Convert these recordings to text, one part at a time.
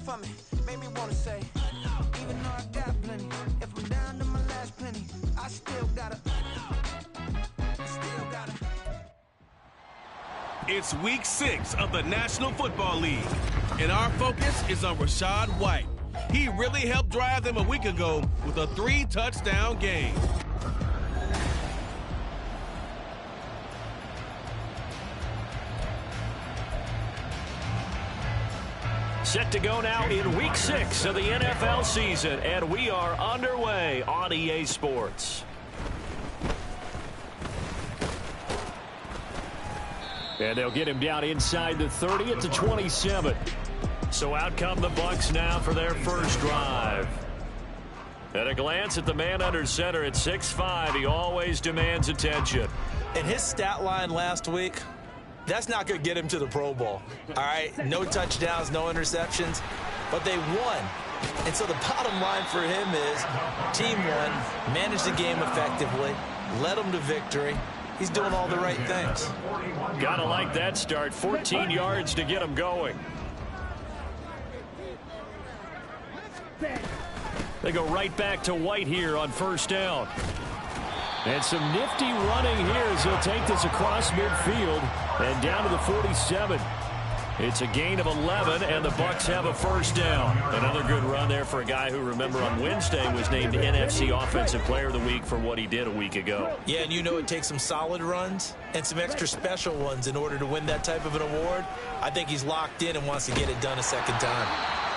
for me. Made me wanna say, even though I got plenty, if I'm down to my last penny, I still gotta. It's week 6 of the National Football League, and our focus is on Rachaad White. He really helped drive them a week ago with a 3-touchdown game. Set to go now in week 6 of the NFL season, and we are underway on EA Sports. And they'll get him down inside the 30 at the 27. So out come the Bucs now for their first drive. At a glance at the man under center at 6'5", he always demands attention. And his stat line last week, that's not going to get him to the Pro Bowl. All right, no touchdowns, no interceptions, but they won. And so the bottom line for him is team won, managed the game effectively, led them to victory. He's doing all the right things. Gotta like that start. 14 yards to get him going. They go right back to White here on first down. And some nifty running here as he'll take this across midfield and down to the 47. It's a gain of 11, and the Bucs have a first down. Another good run there for a guy who, remember, on Wednesday was named NFC Offensive Player of the Week for what he did a week ago. Yeah, and you know it takes some solid runs and some extra special ones in order to win that type of an award. I think he's locked in and wants to get it done a second time.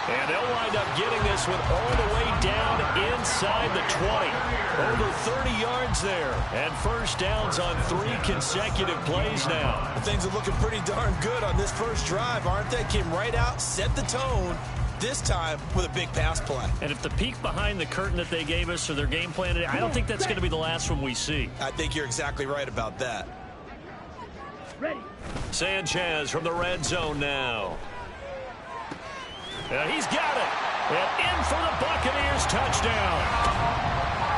And they'll wind up getting this one all the way down inside the 20. Over 30 yards there. And first downs on 3 consecutive plays now. Things are looking pretty darn good on this first drive, aren't they? Came right out, set the tone, this time with a big pass play. And if the peek behind the curtain that they gave us or their game plan today, I don't think that's going to be the last one we see. I think you're exactly right about that. Ready. Sanchez from the red zone now. And he's got it. And in for the Buccaneers touchdown.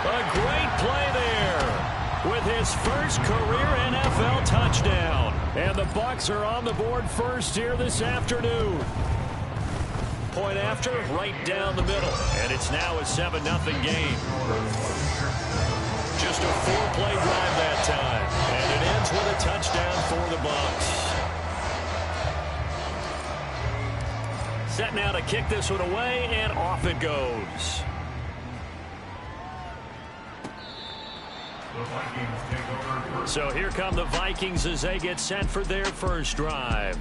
A great play there with his first career NFL touchdown. And the Bucs are on the board first here this afternoon. Point after, right down the middle. And it's now a 7-0 game. Just a 4-play drive that time. And it ends with a touchdown for the Bucs. Set now to kick this one away, and off it goes. So here come the Vikings as they get set for their first drive.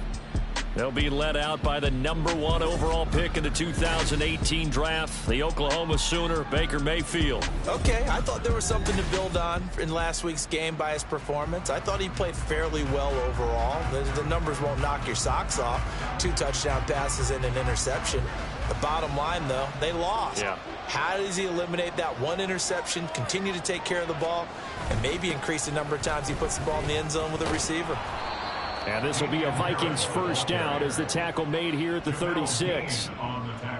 They'll be led out by the #1 overall pick in the 2018 draft, the Oklahoma Sooner, Baker Mayfield. Okay, I thought there was something to build on in last week's game by his performance. I thought he played fairly well overall. The numbers won't knock your socks off. 2 touchdown passes and an interception. The bottom line, though, they lost. Yeah. How does he eliminate that 1 interception, continue to take care of the ball, and maybe increase the number of times he puts the ball in the end zone with a receiver? And this will be a Vikings first down as the tackle made here at the 36.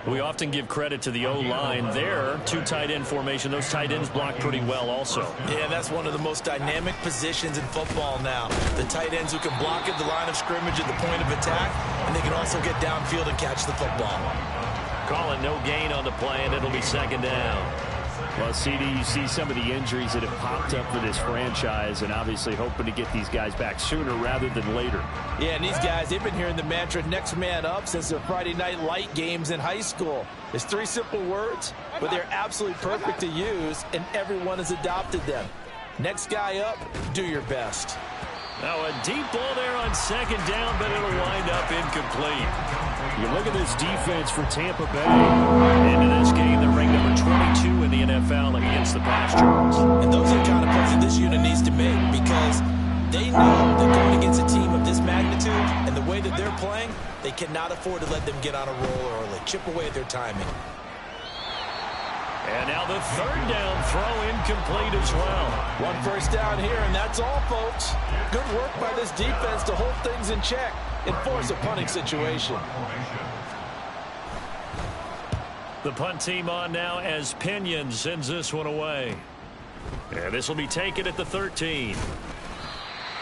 We often give credit to the O-line there. 2 tight end formation. Those tight ends block pretty well also. Yeah, that's one of the most dynamic positions in football now. The tight ends who can block at the line of scrimmage at the point of attack, and they can also get downfield and catch the football. Call it no gain on the play, and it'll be second down. Well, CD, you see some of the injuries that have popped up for this franchise, and obviously hoping to get these guys back sooner rather than later. Yeah, and these guys, they've been hearing the mantra next man up since their Friday night light games in high school. It's 3 simple words, but they're absolutely perfect to use, and everyone has adopted them. Next guy up, do your best. Now a deep ball there on second down, but it'll wind up incomplete. You look at this defense for Tampa Bay. Into this game, they're ranked number 22 in the NFL against the pass yards. And those are the kind of plays that this unit needs to make, because they know that going against a team of this magnitude and the way that they're playing, they cannot afford to let them get on a roll early. Chip away at their timing. And now the third down throw incomplete as well. 1 first down here, and that's all, folks. Good work by this defense to hold things in check and force a punting situation. The punt team on now as Pinion sends this one away. And this will be taken at the 13.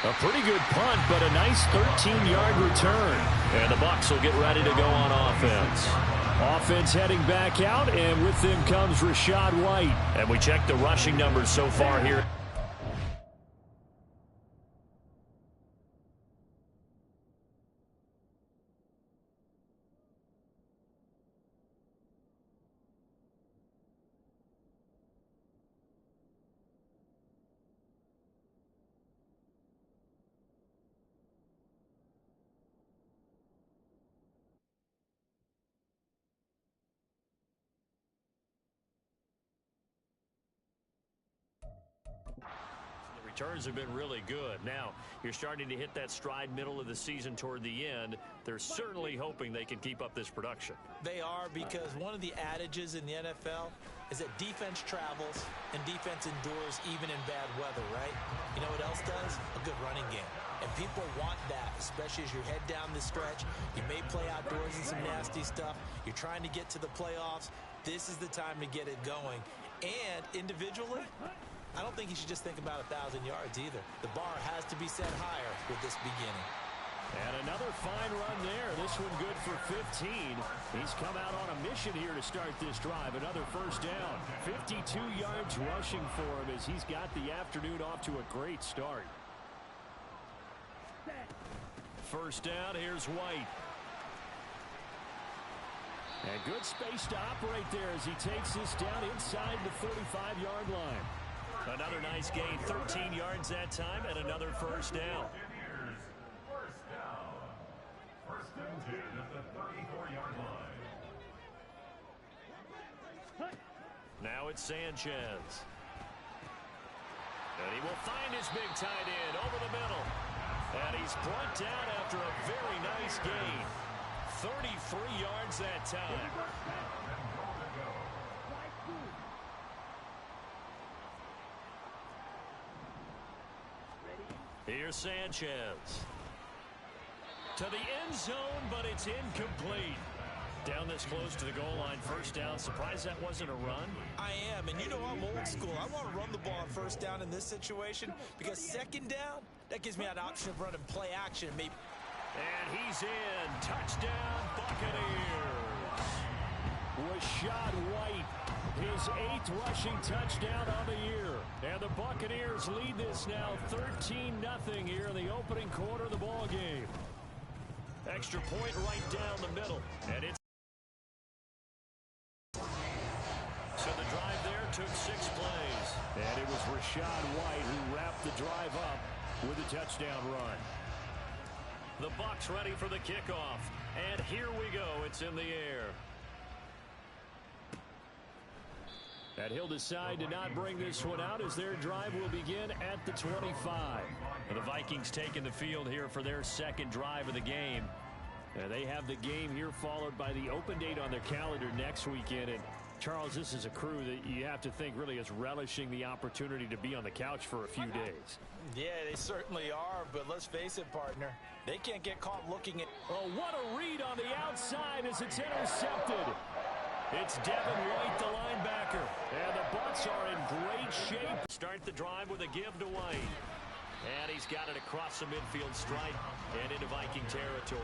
A pretty good punt, but a nice 13-yard return. And the Bucs will get ready to go on offense. Offense heading back out, and with them comes Rachaad White. And we check the rushing numbers so far here. Returns have been really good. Now, you're starting to hit that stride middle of the season toward the end. They're certainly hoping they can keep up this production. They are, because one of the adages in the NFL is that defense travels and defense endures even in bad weather, right? You know what else does? A good running game. And people want that, especially as you head down the stretch. You may play outdoors in some nasty stuff. You're trying to get to the playoffs. This is the time to get it going. And individually, I don't think you should just think about 1,000 yards either. The bar has to be set higher with this beginning. And another fine run there. This one good for 15. He's come out on a mission here to start this drive. Another first down. 52 yards rushing for him as he's got the afternoon off to a great start. First down, here's White. And good space to operate there as he takes this down inside the 35-yard line. Another nice gain, 13 yards that time, and another first down. First and 10 at the 34-yard line. Now it's Sanchez. And he will find his big tight end over the middle. And he's brought down after a very nice gain. 33 yards that time. Here's Sanchez. To the end zone, but it's incomplete. Down this close to the goal line, first down. Surprised that wasn't a run? I am, and you know I'm old school. I want to run the ball on first down in this situation because second down, that gives me an option of running play action. Maybe. And he's in. Touchdown, Buccaneers. Rachaad White, his 8th rushing touchdown on the year. And the Buccaneers lead this now 13-0 here in the opening quarter of the ball game. Extra point right down the middle. And it's so the drive there took 6 plays. And it was Rachaad White who wrapped the drive up with a touchdown run. The Bucs ready for the kickoff. And here we go. It's in the air. And he'll decide to not bring this one out as their drive will begin at the 25. And the Vikings taking the field here for their second drive of the game. And they have the game here followed by the open date on their calendar next weekend. And Charles, this is a crew that you have to think really is relishing the opportunity to be on the couch for a few days. Yeah, they certainly are, but let's face it, partner. They can't get caught looking at... Oh, what a read on the outside as it's intercepted. It's Devin White, the linebacker. And the Bucs are in great shape. Start the drive with a give to White. And he's got it across the midfield stripe and into Viking territory.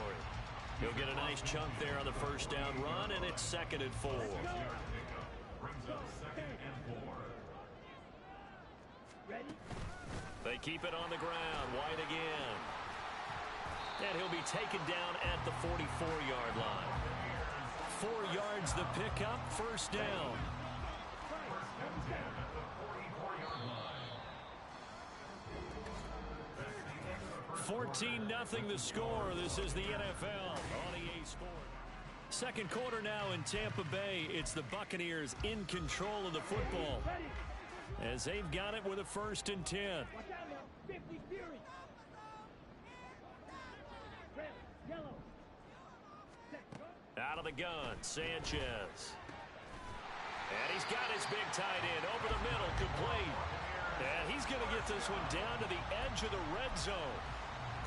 He'll get a nice chunk there on the first down run, and it's 2nd and 4. They keep it on the ground. White again. And he'll be taken down at the 44-yard line. 4 yards the pickup, first down. 14-0 the score. This is the NFL on EA Sports. Second quarter now in Tampa Bay. It's the Buccaneers in control of the football as they've got it with a 1st and 10. Out of the gun, Sanchez. And he's got his big tight end over the middle, complete. And he's going to get this one down to the edge of the red zone.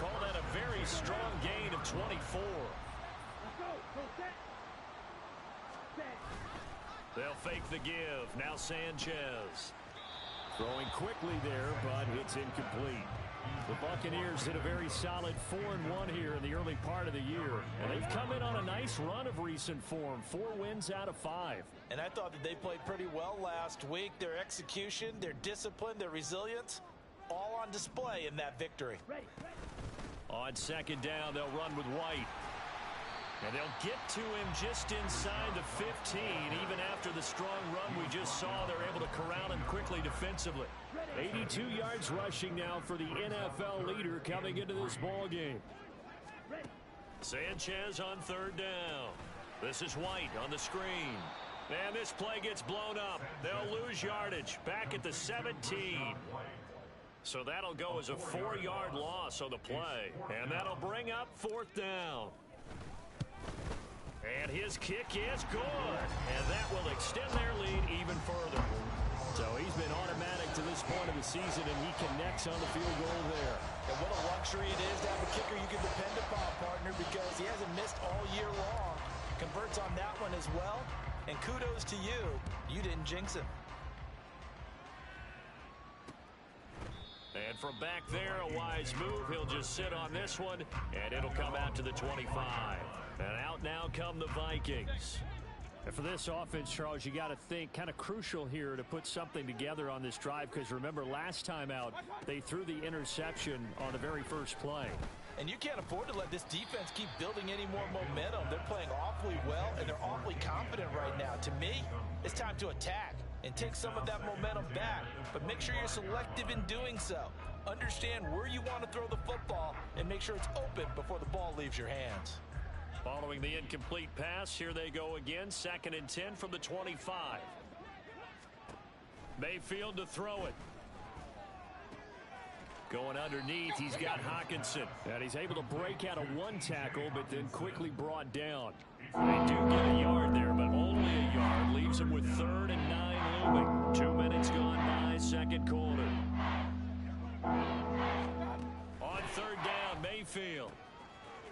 Call that a very strong gain of 24. They'll fake the give. Now Sanchez. Throwing quickly there, but it's incomplete. The Buccaneers did a very solid 4-1 here in the early part of the year. And they've come in on a nice run of recent form. 4 wins out of 5. And I thought that they played pretty well last week. Their execution, their discipline, their resilience, all on display in that victory. On second down, they'll run with White. And they'll get to him just inside the 15. Even after the strong run we just saw, they're able to corral him quickly defensively. 82 yards rushing now for the NFL leader coming into this ball game. Sanchez on third down. This is White on the screen. And this play gets blown up. They'll lose yardage back at the 17. So that'll go as a 4-yard loss on the play. And that'll bring up fourth down. And his kick is good. And that will extend their lead even further. So he's been automatic to this point of the season, and he connects on the field goal there. And what a luxury it is to have a kicker you can depend upon, partner, because he hasn't missed all year long. Converts on that one as well. And kudos to you. You didn't jinx him. And from back there, a wise move. He'll just sit on this one, and it'll come out to the 25. And out now come the Vikings. And for this offense, Charles, you got to think kind of crucial here to put something together on this drive, because remember, last time out, they threw the interception on the very first play. And you can't afford to let this defense keep building any more momentum. They're playing awfully well, and they're awfully confident right now. To me, it's time to attack and take some of that momentum back. But make sure you're selective in doing so. Understand where you want to throw the football and make sure it's open before the ball leaves your hands. Following the incomplete pass, here they go again. 2nd and 10 from the 25. Mayfield to throw it. Going underneath, he's got Hawkinson. And he's able to break out of one tackle, but then quickly brought down. They do get a yard there, but only a yard. Leaves him with 3rd and 9 looming. 2 minutes gone by, second quarter. On third down, Mayfield.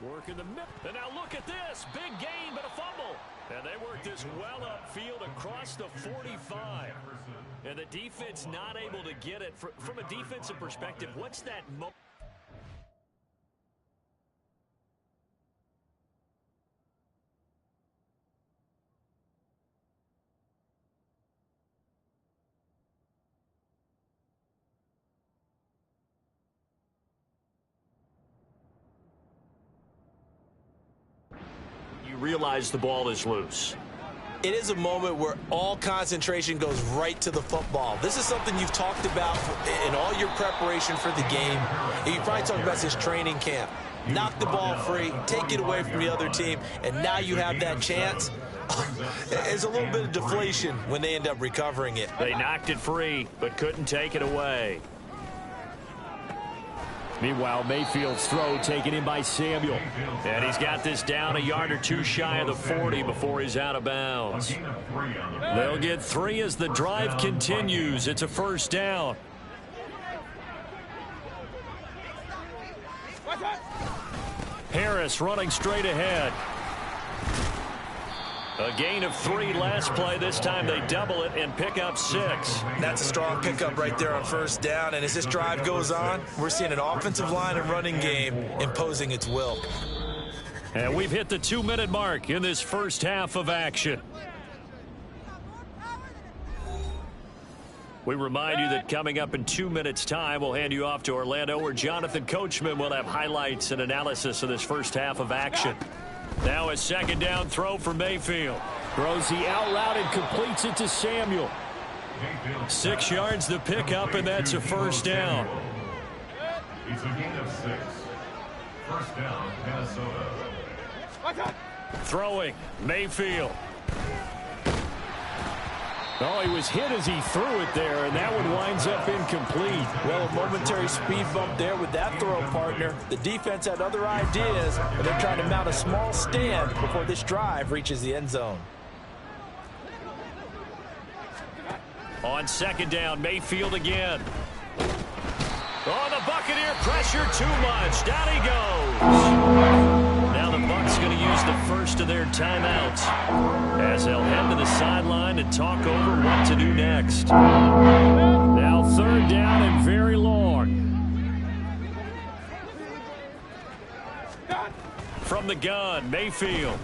Working the middle. And now look at this. Big gain, but a fumble. And they work this well upfield across the 45. And the defense not able to get it. From a defensive perspective, what's that moment? Realize the ball is loose. It is a moment where all concentration goes right to the football. This is something you've talked about in all your preparation for the game. You probably talked about this training camp. Knock the ball free, take it away from the other team, and now you have that chance. There's a little bit of deflation when they end up recovering it. They knocked it free, but couldn't take it away. Meanwhile, Mayfield's throw taken in by Samuel. And he's got this down a yard or two shy of the 40 before he's out of bounds. They'll get 3 as the drive continues. It's a first down. Harris running straight ahead. A gain of 3 last play. This time they double it and pick up 6. That's a strong pickup right there on first down. And as this drive goes on, we're seeing an offensive line and running game imposing its will. And we've hit the 2-minute mark in this first half of action. We remind you that coming up in 2 minutes' time, we'll hand you off to Orlando, where Jonathan Coachman will have highlights and analysis of this first half of action. Now a second down throw for Mayfield. Throws the out route and completes it to Samuel. 6 yards the pickup, and that's a first down. It's a gain of 6. First down, Minnesota. Throwing, Mayfield. Oh, he was hit as he threw it there, and that one winds up incomplete. Well, a momentary speed bump there with that throw, partner. The defense had other ideas, but they're trying to mount a small stand before this drive reaches the end zone. On second down, Mayfield again. Oh, the Buccaneer pressure too much. Down he goes. Now the Bucs going to use the first of their timeouts as they'll head to the sideline and talk over what to do next. Now third down and very long. From the gun, Mayfield.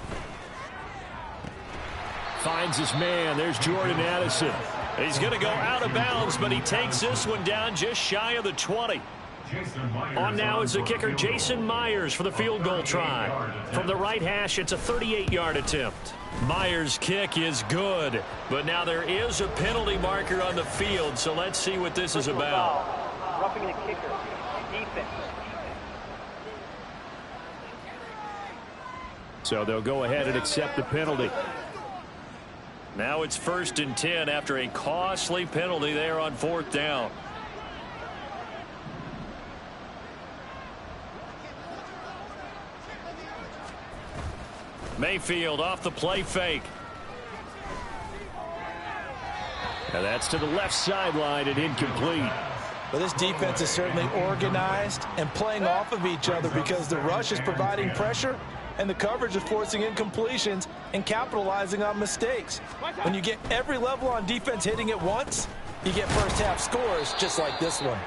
Finds his man. There's Jordan Addison. He's going to go out of bounds, but he takes this one down just shy of the 20. On now is the kicker, Jason Myers, for the field goal try. From the right hash, it's a 38-yard attempt. Myers' kick is good, but now there is a penalty marker on the field, so let's see what this is about. Roughing the kicker. Defense. So they'll go ahead and accept the penalty. Now it's 1st and 10 after a costly penalty there on 4th down. Mayfield off the play fake. And that's to the left sideline and incomplete. Well, this defense is certainly organized and playing off of each other because the rush is providing pressure and the coverage is forcing incompletions and capitalizing on mistakes. When you get every level on defense hitting at once, you get first half scores just like this one.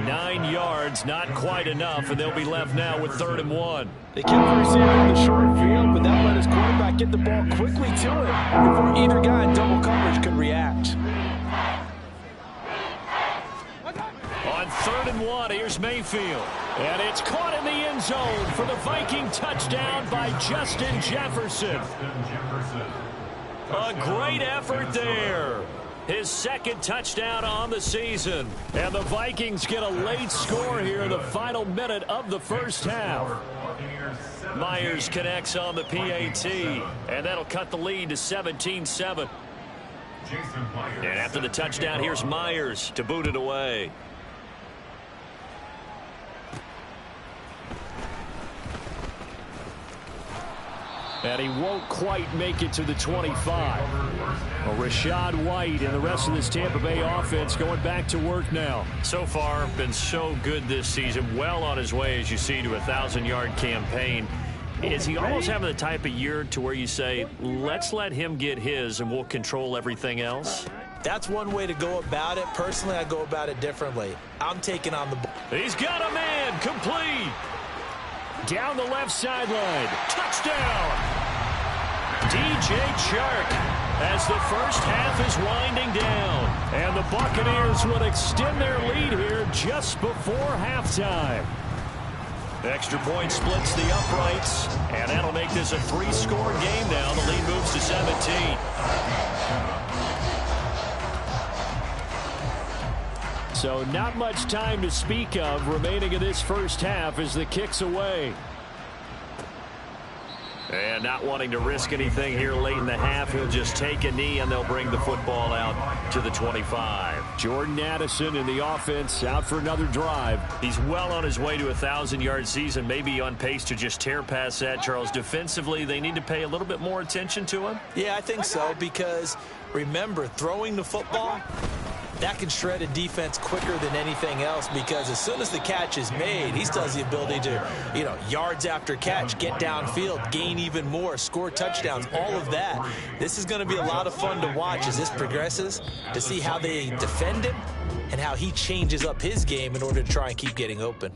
9 yards, not quite enough, and they'll be left now with 3rd and 1. They kept the receiver in the short field, but that let his quarterback get the ball quickly to him before either guy in double coverage could react. On 3rd and 1, here's Mayfield. And it's caught in the end zone for the Viking touchdown by Justin Jefferson. A great effort there. His 2nd touchdown on the season. And the Vikings get a late score here in the final minute of the 1st half. Myers connects on the PAT, and that'll cut the lead to 17-7. And after the touchdown, here's Myers to boot it away. And he won't quite make it to the 25. Well, Rachaad White and the rest of this Tampa Bay offense going back to work now. So far, been so good this season. Well on his way, as you see, to a 1,000-yard campaign. Is he almost having the type of year to where you say, let's let him get his and we'll control everything else? That's one way to go about it. Personally, I go about it differently. I'm taking on the ball. He's got a man, complete. Down the left sideline. Touchdown. DJ Chark as the first half is winding down. And the Buccaneers would extend their lead here just before halftime. Extra point splits the uprights, and that'll make this a 3-score game now. The lead moves to 17. So not much time to speak of remaining in this first half as the kick's away. And not wanting to risk anything here late in the half, he'll just take a knee and they'll bring the football out to the 25. Jordan Addison in the offense out for another drive. He's well on his way to a 1,000-yard season, maybe on pace to just tear past that, Charles. Defensively, they need to pay a little bit more attention to him? Yeah, I think so, because remember, throwing the football, that can shred a defense quicker than anything else, because as soon as the catch is made, he still has the ability to, yards after catch, get downfield, gain even more, score touchdowns, all of that. This is going to be a lot of fun to watch as this progresses, to see how they defend him and how he changes up his game in order to try and keep getting open.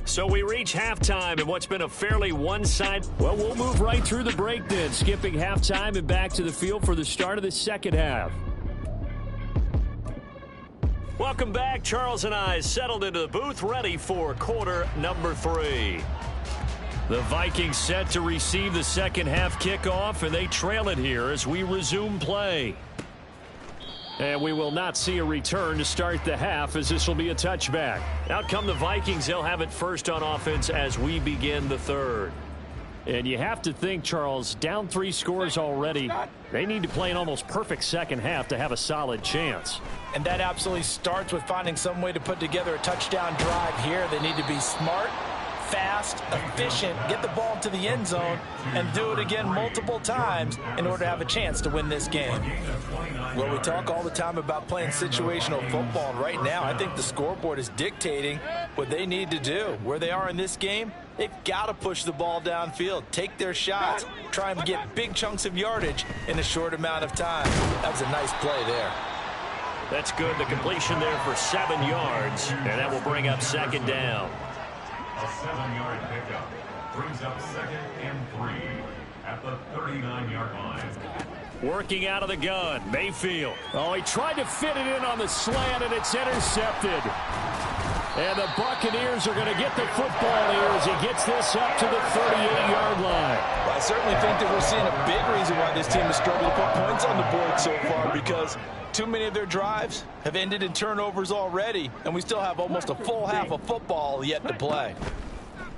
So we reach halftime in what's been a fairly one-sided. Well, we'll move right through the break then, skipping halftime and back to the field for the start of the second half. Welcome back. Charles and I settled into the booth, ready for quarter number 3. The Vikings set to receive the second half kickoff, and they trail it here as we resume play. And we will not see a return to start the half, as this will be a touchback. Out come the Vikings. They'll have it first on offense as we begin the third. And you have to think, Charles, down 3 scores already. They need to play an almost perfect second half to have a solid chance. And that absolutely starts with finding some way to put together a touchdown drive here. They need to be smart, fast, efficient, get the ball to the end zone, and do it again multiple times in order to have a chance to win this game. Well, we talk all the time about playing situational football, and right now I think the scoreboard is dictating what they need to do. Where they are in this game, they've got to push the ball downfield, take their shots, try and get big chunks of yardage in a short amount of time. That was a nice play there. That's good. The completion there for 7 yards, and that will bring up second down. A 7-yard pickup. Brings up 2nd and 3 at the 39-yard line. Working out of the gun, Mayfield. Oh, he tried to fit it in on the slant, and it's intercepted. And the Buccaneers are going to get the football here as he gets this up to the 38-yard line. Well, I certainly think that we're seeing a big reason why this team has struggled to put points on the board so far, because too many of their drives have ended in turnovers already, and we still have almost a full half of football yet to play.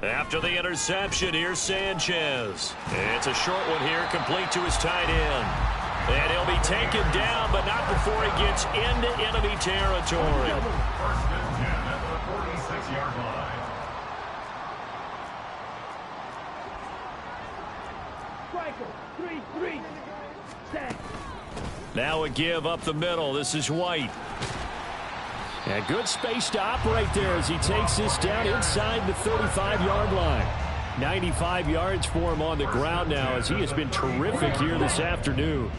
After the interception, here's Sanchez. It's a short one here, complete to his tight end. And he'll be taken down, but not before he gets into enemy territory. 1st and 10 at the 46-yard line. Striker, 3-3. Set. Now a give up the middle. This is White. And good space to operate there as he takes this down inside the 35-yard line. 95 yards for him on the ground now as he has been terrific here this afternoon.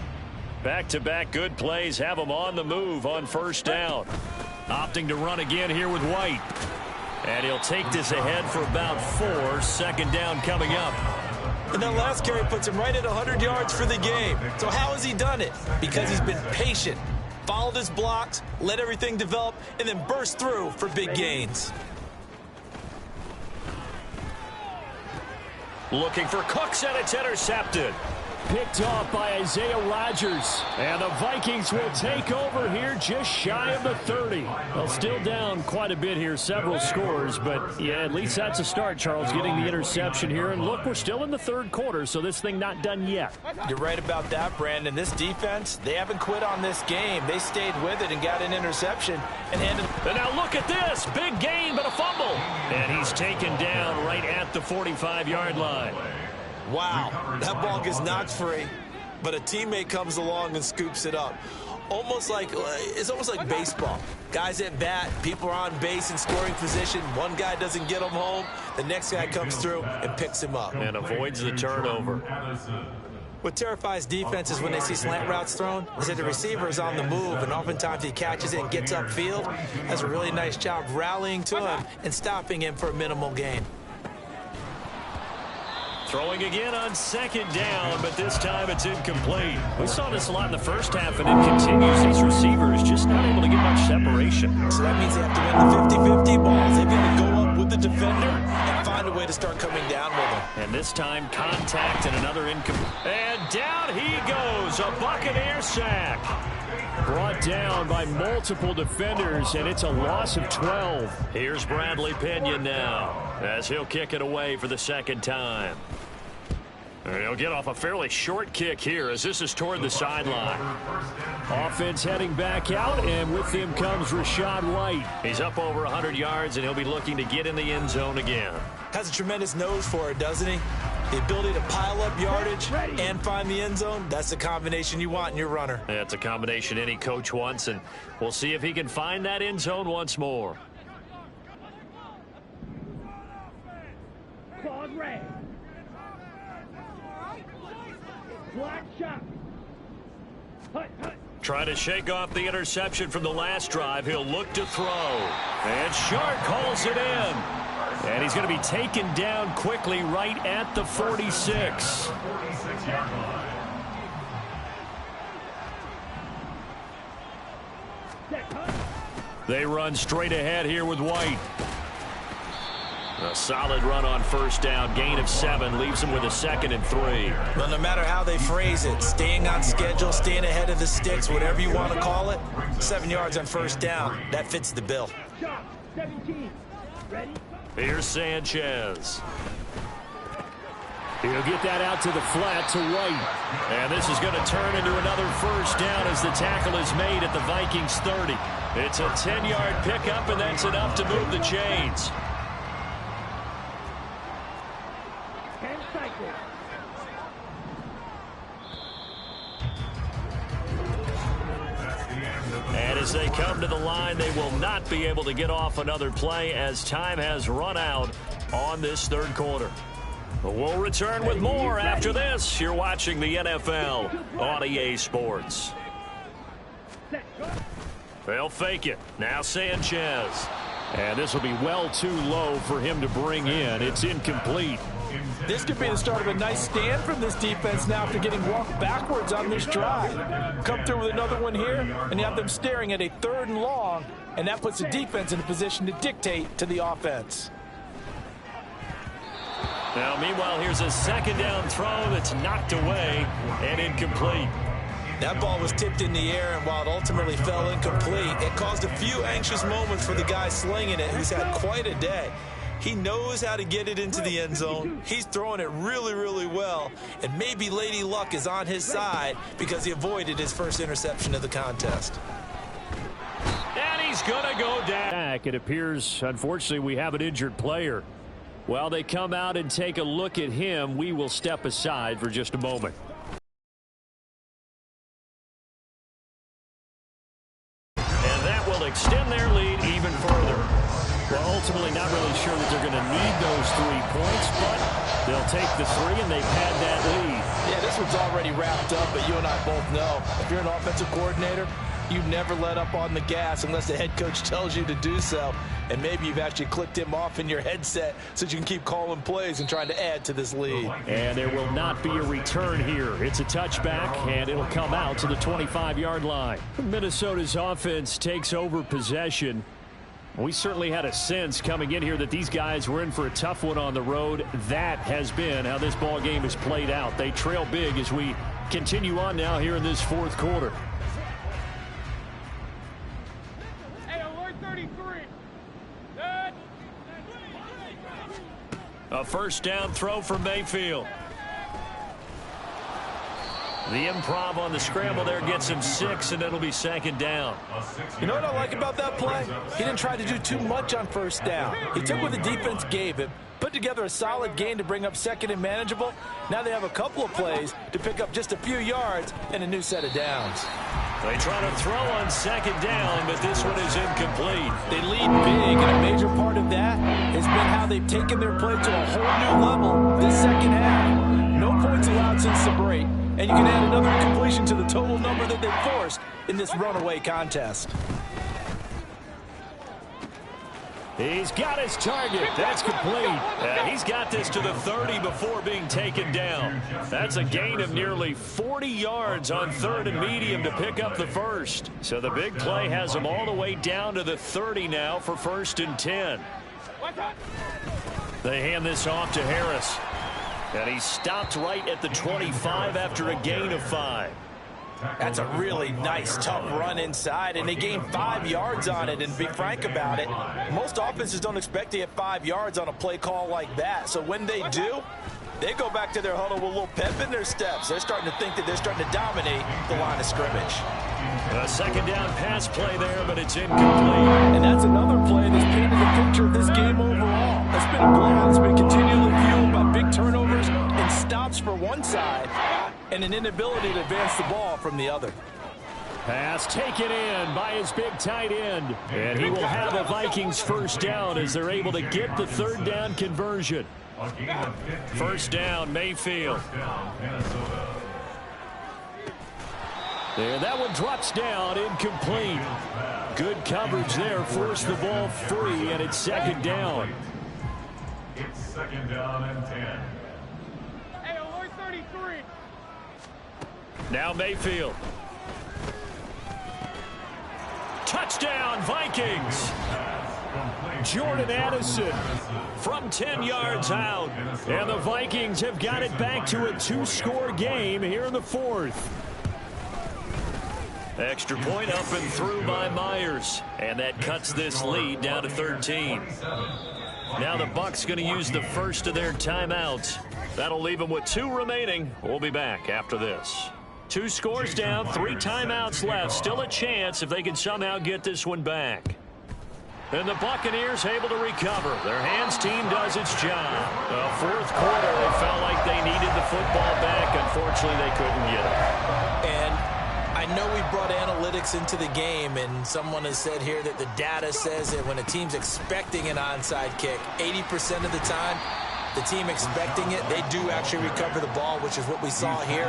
Back-to-back good plays have him on the move on 1st down. Opting to run again here with White. And he'll take this ahead for about 4. 2nd down coming up. And that last carry puts him right at 100 yards for the game. So how has he done it? Because he's been patient, followed his blocks, let everything develop, and then burst through for big gains. Looking for Cooks, and it's intercepted. Picked off by Isaiah Rodgers. And the Vikings will take over here just shy of the 30. Well, still down quite a bit here, several scores. But, yeah, at least that's a start, Charles, getting the interception here. And, look, we're still in the 3rd quarter, so this thing not done yet. You're right about that, Brandon. This defense, they haven't quit on this game. They stayed with it and got an interception. And now look at this. Big gain, but a fumble. And he's taken down right at the 45-yard line. Wow, that ball gets knocked free, but a teammate comes along and scoops it up. It's almost like baseball. Guys at bat, people are on base in scoring position. One guy doesn't get him home. The next guy comes through and picks him up. And avoids the turnover. What terrifies defenses when they see slant routes thrown is that the receiver is on the move, and oftentimes he catches it and gets upfield. Does a really nice job rallying to him and stopping him for a minimal gain. Throwing again on 2nd down, but this time it's incomplete. We saw this a lot in the first half, and it continues. These receivers just not able to get much separation. So that means they have to win the 50-50 balls. They've got to go up with the defender and find a way to start coming down with him. And this time, contact and another incomplete. And down he goes, a Buccaneer sack. Brought down by multiple defenders, and it's a loss of 12. Here's Bradley Pinion now, as he'll kick it away for the 2nd time. And he'll get off a fairly short kick here as this is toward the sideline. Offense heading back out, and with him comes Rachaad White. He's up over 100 yards, and he'll be looking to get in the end zone again. Has a tremendous nose for it, doesn't he? The ability to pile up yardage and find the end zone, that's the combination you want in your runner. That's a combination any coach wants, and we'll see if he can find that end zone once more. Claude Ray. Black shot. Hut, hut. Try to shake off the interception from the last drive. He'll look to throw. And Shark calls it in. And he's going to be taken down quickly right at the 46. They run straight ahead here with White. A solid run on 1st down. Gain of 7 leaves him with a 2nd and 3. Well, no matter how they phrase it, staying on schedule, staying ahead of the sticks, whatever you want to call it, 7 yards on 1st down. That fits the bill. Shot, 17. Ready? Here's Sanchez. He'll get that out to the flat to White. And this is going to turn into another 1st down as the tackle is made at the Vikings 30. It's a 10-yard pickup, and that's enough to move the chains. 10 cycles. And as they come to the line, they will not be able to get off another play as time has run out on this 3rd quarter. We'll return with more after this. You're watching the NFL on EA Sports. They'll fake it. Now Sanchez. And this will be well too low for him to bring in. It's incomplete. This could be the start of a nice stand from this defense now after getting walked backwards on this drive. Come through with another one here, and you have them staring at a 3rd and long, and that puts the defense in a position to dictate to the offense. Now, meanwhile, here's a 2nd down throw that's knocked away and incomplete. That ball was tipped in the air, and while it ultimately fell incomplete, it caused a few anxious moments for the guy slinging it, who's had quite a day. He knows how to get it into the end zone. He's throwing it really, really well, and maybe Lady Luck is on his side because he avoided his first interception of the contest. And he's going to go down. It appears, unfortunately, we have an injured player. While they come out and take a look at him, we will step aside for just a moment. And that will extend their lead even further. Well, ultimately, not really sure that they're going to need those 3 points, but they'll take the 3, and they've had that lead. Yeah, this one's already wrapped up, but you and I both know if you're an offensive coordinator, you never let up on the gas unless the head coach tells you to do so. And maybe you've actually clicked him off in your headset so that you can keep calling plays and trying to add to this lead. And there will not be a return here. It's a touchback, and it'll come out to the 25-yard line. Minnesota's offense takes over possession. We certainly had a sense coming in here that these guys were in for a tough one on the road. That has been how this ball game has played out. They trail big as we continue on now here in this 4th quarter. Hey, alert 33. A 1st down throw for Mayfield. The improv on the scramble there gets him 6, and it'll be 2nd down. You know what I like about that play? He didn't try to do too much on 1st down. He took what the defense gave him, put together a solid gain to bring up 2nd and manageable. Now they have a couple of plays to pick up just a few yards and a new set of downs. They try to throw on 2nd down, but this one is incomplete. They lead big, and a major part of that has been how they've taken their play to a whole new level this 2nd half. No points allowed since the break. And you can add another completion to the total number that they've forced in this runaway contest. He's got his target. That's complete. He's got this to the 30 before being taken down. That's a gain of nearly 40 yards on 3rd and medium to pick up the 1st. So the big play has him all the way down to the 30 now for 1st and 10. They hand this off to Harris. And he stopped right at the 25 after a gain of 5. That's a really nice, tough run inside, and they gained 5 yards on it. And to be frank about it, most offenses don't expect to get 5 yards on a play call like that. So when they do, they go back to their huddle with a little pep in their steps. They're starting to think that they're starting to dominate the line of scrimmage. A 2nd down pass play there, but it's incomplete. And that's another play that's painted the picture of this game overall. It's been a blowout that's been continually fueled by big turnovers and stops for one side and an inability to advance the ball from the other. Pass taken in by his big tight end. And he will have a Vikings 1st down as they're able to get the 3rd down conversion. 1st down, Mayfield. There, that one drops down, incomplete. Good coverage there, forced the ball free, and it's 2nd down. It's 2nd down and 10. Hey, alert 33. Now Mayfield. Touchdown, Vikings. Jordan Addison from 10 yards out. And the Vikings have got it back to a 2-score game here in the 4th. Extra point up and through by Myers. And that cuts this lead down to 13. Now the Bucs going to use the first of their timeouts. That'll leave them with 2 remaining. We'll be back after this. 2 scores down, 3 timeouts left. Still a chance if they can somehow get this one back. And the Buccaneers able to recover. Their hands team does its job. The 4th quarter, they felt like they needed the football back. Unfortunately, they couldn't get it. And I know we brought analytics into the game, and someone has said here that the data says that when a team's expecting an onside kick, 80% of the time, the team expecting it, they do actually recover the ball, which is what we saw here.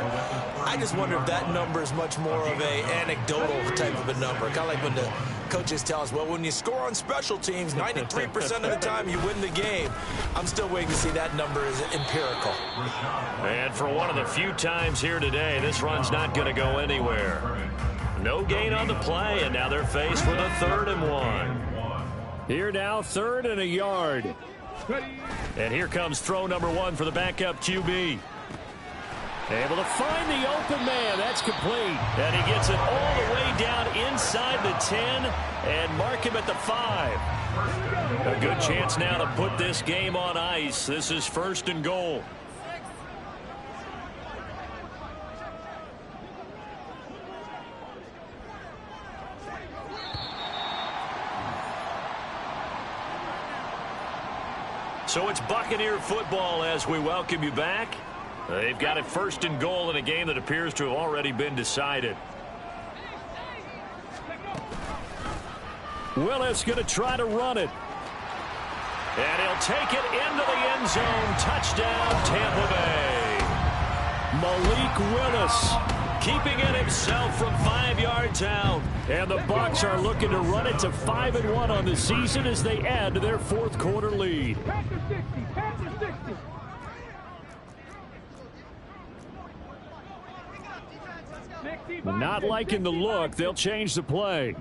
I just wonder if that number is much more of a anecdotal type of a number, kind of like when the coaches tell us, well, when you score on special teams, 93% of the time you win the game. I'm still waiting to see that number is empirical. And for one of the few times here today, this run's not going to go anywhere. No gain on the play, and now they're faced with a 3rd and 1. Here now, 3rd and a yard. And here comes throw number 1 for the backup QB. Able to find the open man. That's complete. And he gets it all the way down inside the 10 and mark him at the 5. A good chance now to put this game on ice. This is 1st and goal. So it's Buccaneer football as we welcome you back. They've got it 1st and goal in a game that appears to have already been decided. Willis going to try to run it. And he'll take it into the end zone. Touchdown, Tampa Bay. Malik Willis keeping it himself from 5 yards out. And the Bucs are looking to run it to 5-1 on the season as they add to their 4th quarter lead. Panther 60, Panther 60. Not liking the look. They'll change the play.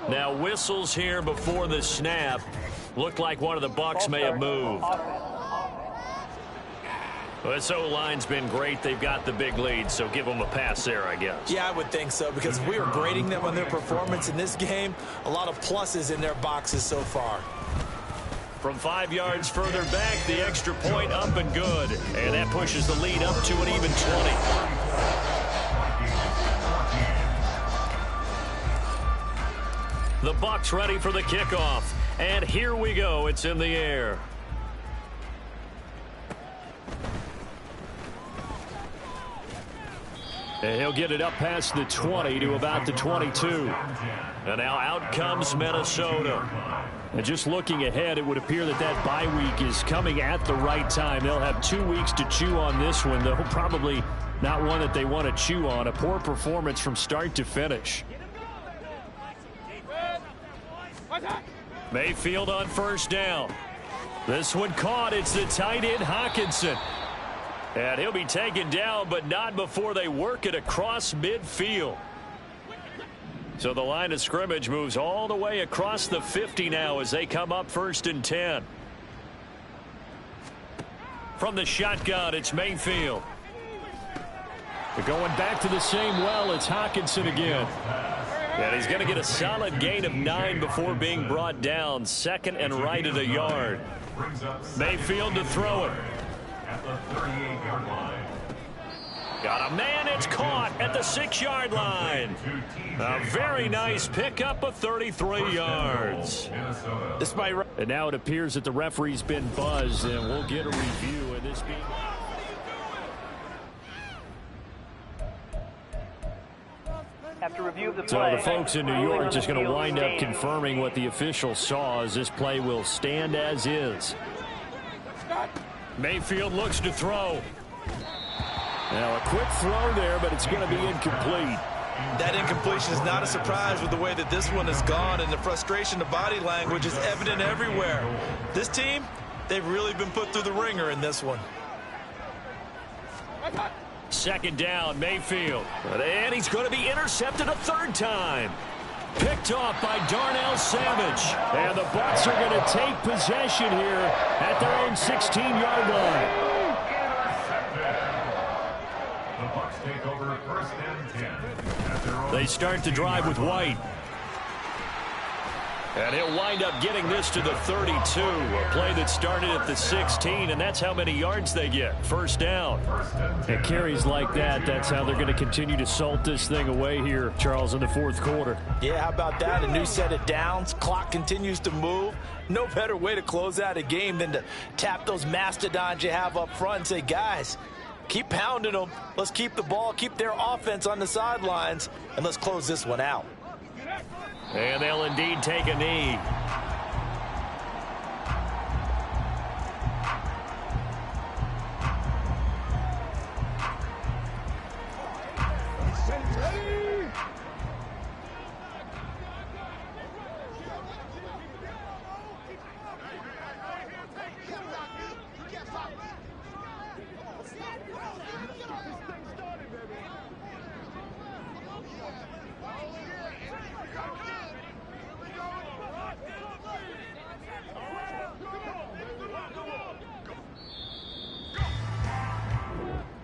Now whistles here before the snap. Looked like one of the Bucs may have moved. Well, this O-line's been great. They've got the big lead, so give them a pass there, I guess. Yeah, I would think so, because if we were grading them on their performance in this game, a lot of pluses in their boxes so far. From 5 yards further back, the extra point up and good. And that pushes the lead up to an even 20. The Bucs ready for the kickoff. And here we go. It's in the air. And he'll get it up past the 20 to about the 22. And now out comes Minnesota. And just looking ahead, it would appear that that bye week is coming at the right time. They'll have 2 weeks to chew on this one, though probably not one that they want to chew on. A poor performance from start to finish. Mayfield on 1st down. This one caught. It's the tight end Hawkinson. And he'll be taken down, but not before they work it across midfield. So the line of scrimmage moves all the way across the 50 now as they come up 1st and 10. From the shotgun, it's Mayfield. They're going back to the same well. It's Hawkinson again. And he's going to get a solid gain of 9 before being brought down. 2nd and right at a yard. Mayfield to throw it. At the 38-yard line. Got a man, it's caught at the 6-yard line. A very nice pickup of 33 yards. And now it appears that the referee's been buzzed, and we'll get a review of this being. After review of the So play, the folks in New York just going to wind up confirming what the official saw as this play will stand as is. Mayfield looks to throw. Now a quick throw there, but it's going to be incomplete. That incompletion is not a surprise with the way that this one has gone, and the frustration, the body language is evident everywhere. This team, they've really been put through the ringer in this one. 2nd down, Mayfield. And he's going to be intercepted a 3rd time. Picked off by Darnell Savage. And the Bucs are going to take possession here at their own 16-yard line. The Bucs take over 1st and 10. At their own They start to drive with White. And he'll wind up getting this to the 32. A play that started at the 16, and that's how many yards they get. 1st down. And carries like that, that's how they're going to continue to salt this thing away here, Charles, in the 4th quarter. Yeah, how about that? A new set of downs. Clock continues to move. No better way to close out a game than to tap those mastodons you have up front and say, guys, keep pounding them. Let's keep the ball, keep their offense on the sidelines, and let's close this one out. And they'll indeed take a knee.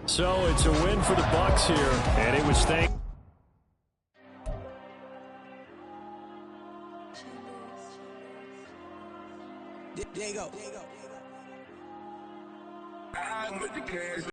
So it's a win for the Bucs here, and it was thanks. There you go. I'm with the cash.